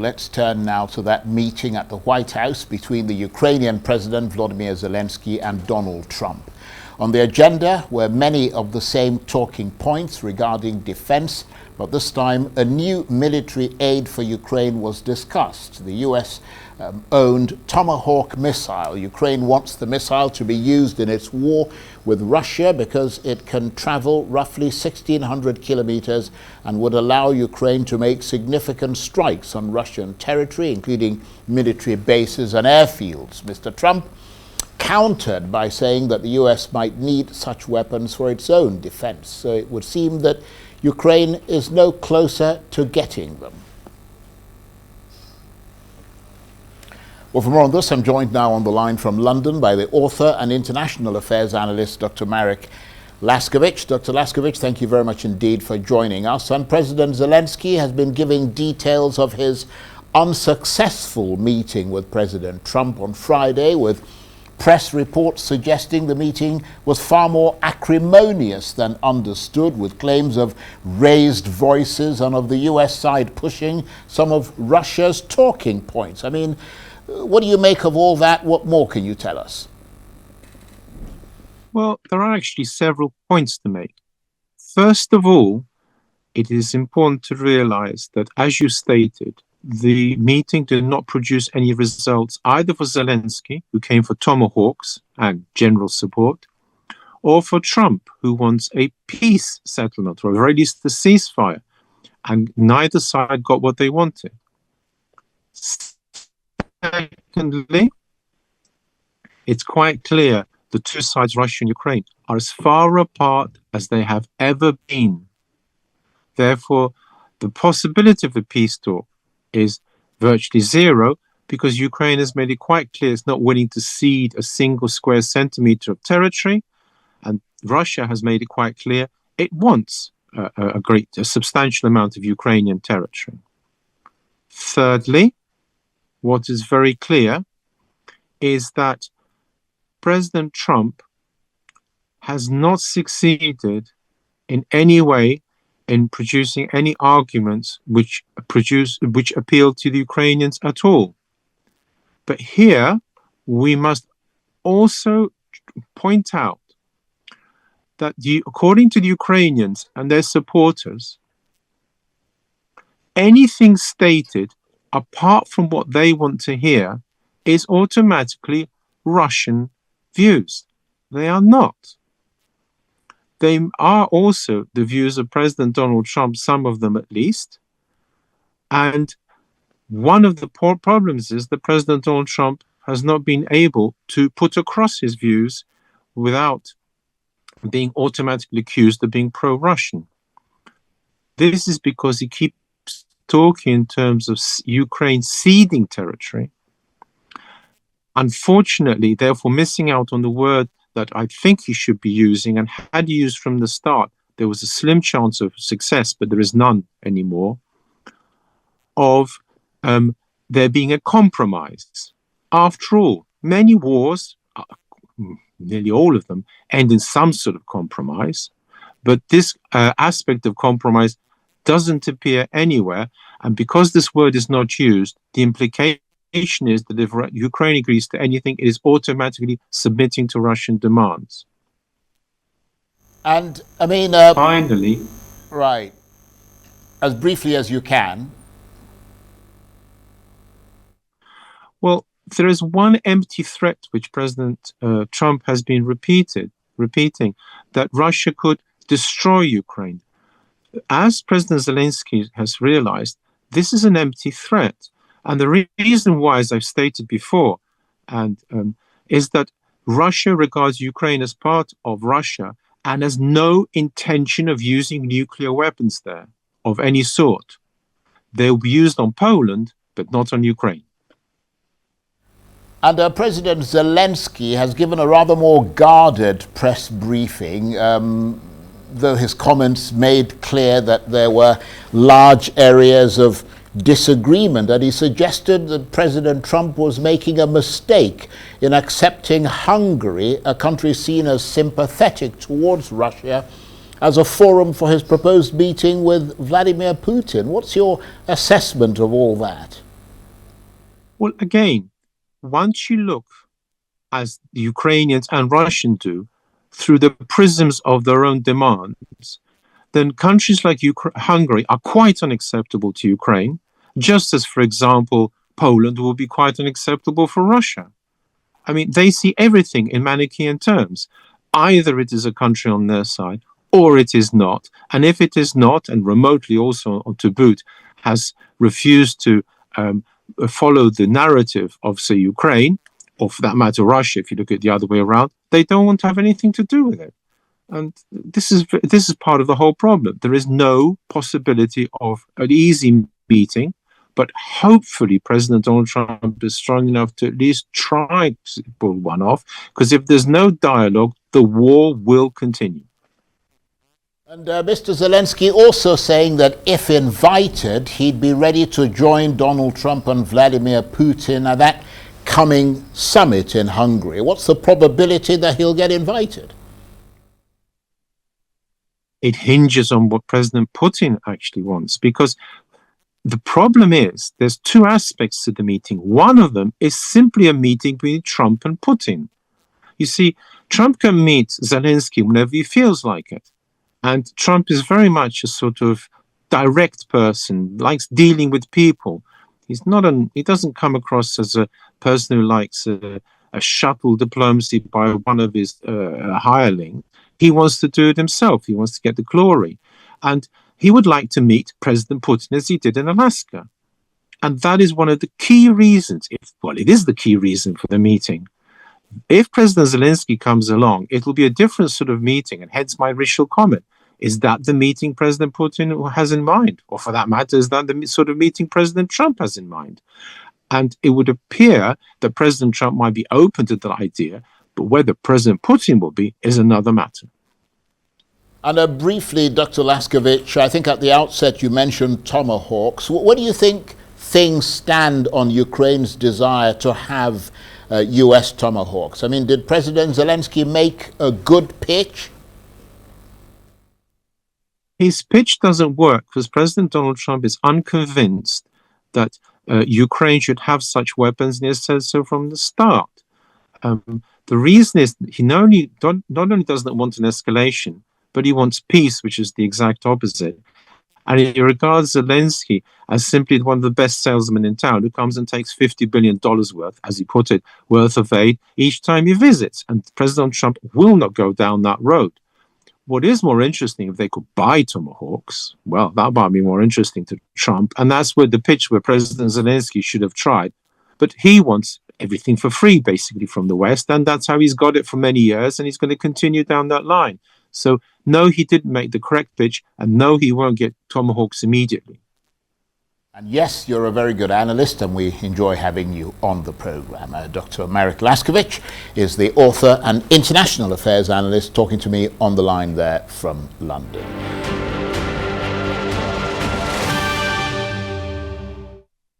let's turn now to that meeting at the White House between the Ukrainian President Volodymyr Zelenskyy and Donald Trump. On the agenda were many of the same talking points regarding defense, but this time a new military aid for Ukraine was discussed. The US owned Tomahawk missile. Ukraine wants the missile to be used in its war with Russia because it can travel roughly 1,600 kilometers and would allow Ukraine to make significant strikes on Russian territory, including military bases and airfields. Mr. Trump countered by saying that the US might need such weapons for its own defense. So it would seem that Ukraine is no closer to getting them. Well, for more on this, I'm joined now on the line from London by the author and international affairs analyst, Dr. Marek. Laskiewics. Dr. Laskiewics, thank you very much indeed for joining us. And President Zelenskyy has been giving details of his unsuccessful meeting with President Trump on Friday, with press reports suggesting the meeting was far more acrimonious than understood, with claims of raised voices and of the US side pushing some of Russia's talking points. I mean, what do you make of all that? What more can you tell us? Well, there are actually several points to make. First of all, it is important to realize that, as you stated, the meeting did not produce any results either for Zelenskyy, who came for Tomahawks and general support, or for Trump, who wants a peace settlement, or at the very least a ceasefire. And neither side got what they wanted. Secondly, it's quite clear the two sides, Russia and Ukraine, are as far apart as they have ever been. Therefore, the possibility of a peace talk is virtually zero, because Ukraine has made it quite clear it's not willing to cede a single square centimeter of territory, and Russia has made it quite clear it wants a substantial amount of Ukrainian territory. Thirdly, what is very clear is that President Trump has not succeeded in any way in producing any arguments which appeal to the Ukrainians at all. But here we must also point out that according to the Ukrainians and their supporters, anything stated apart from what they want to hear is automatically Russian views. They are not. They are also the views of President Donald Trump, some of them at least. And one of the problems is that President Donald Trump has not been able to put across his views without being automatically accused of being pro-Russian. This is because he keeps talking in terms of Ukraine ceding territory. Unfortunately, therefore, missing out on the word that I think he should be using, and had used from the start, there was a slim chance of success, but there is none anymore, of there being a compromise. After all, many wars, nearly all of them, end in some sort of compromise, but this aspect of compromise doesn't appear anywhere, and because this word is not used, the implication is that if Ukraine agrees to anything, it is automatically submitting to Russian demands. And I mean, finally, right, as briefly as you can. Well, there is one empty threat which President Trump has been repeating, that Russia could destroy Ukraine. As President Zelenskyy has realized, this is an empty threat. And the reason why, as I've stated before, is that Russia regards Ukraine as part of Russia and has no intention of using nuclear weapons there of any sort. They will be used on Poland, but not on Ukraine. And President Zelenskyy has given a rather more guarded press briefing, though his comments made clear that there were large areas of disagreement, and he suggested that President Trump was making a mistake in accepting Hungary, a country seen as sympathetic towards Russia, as a forum for his proposed meeting with Vladimir Putin. What's your assessment of all that? Well, again, once you look, as the Ukrainians and Russians do, through the prisms of their own demands, then countries like Hungary are quite unacceptable to Ukraine, just as, for example, Poland will be quite unacceptable for Russia. I mean, they see everything in Manichaean terms. Either it is a country on their side, or it is not. And if it is not, and remotely also to boot, has refused to follow the narrative of, say, Ukraine, or for that matter, Russia, if you look at the other way around, they don't want to have anything to do with it. And this is part of the whole problem. There is no possibility of an easy meeting, but hopefully President Donald Trump is strong enough to at least try to pull one off, because if there's no dialogue, the war will continue. And Mr. Zelenskyy also saying that if invited, he'd be ready to join Donald Trump and Vladimir Putin at that coming summit in Hungary. What's the probability that he'll get invited? It hinges on what President Putin actually wants, because the problem is there's two aspects to the meeting. One of them is simply a meeting between Trump and Putin. You see, Trump can meet Zelenskyy whenever he feels like it. And Trump is very much a sort of direct person, likes dealing with people. He doesn't come across as a person who likes a shuttle diplomacy by one of his hirelings. He wants to do it himself. He wants to get the glory. And he would like to meet President Putin as he did in Alaska. And that is one of the key reasons, it is the key reason for the meeting. If President Zelenskyy comes along, it will be a different sort of meeting, and hence my initial comment. Is that the meeting President Putin has in mind? Or for that matter, is that the sort of meeting President Trump has in mind? And it would appear that President Trump might be open to that idea, but whether President Putin will be is another matter. And briefly, Dr. Laskiewics, I think at the outset you mentioned Tomahawks. What do you think things stand on Ukraine's desire to have US Tomahawks? I mean, did President Zelenskyy make a good pitch? His pitch doesn't work because President Donald Trump is unconvinced that Ukraine should have such weapons, and he has said so from the start. The reason is he not only doesn't want an escalation, but he wants peace, which is the exact opposite. And he regards Zelenskyy as simply one of the best salesmen in town, who comes and takes $50 billion worth, as he put it, worth of aid each time he visits. And President Trump will not go down that road. What is more interesting, if they could buy Tomahawks, well, that might be more interesting to Trump. And that's where the pitch where President Zelenskyy should have tried. But he wants everything for free, basically, from the West. And that's how he's got it for many years. And he's going to continue down that line. So, no, he didn't make the correct pitch. And no, he won't get Tomahawks immediately. And yes, you're a very good analyst, and we enjoy having you on the program. Dr. Marek Laskiewics is the author and international affairs analyst, talking to me on the line there from London.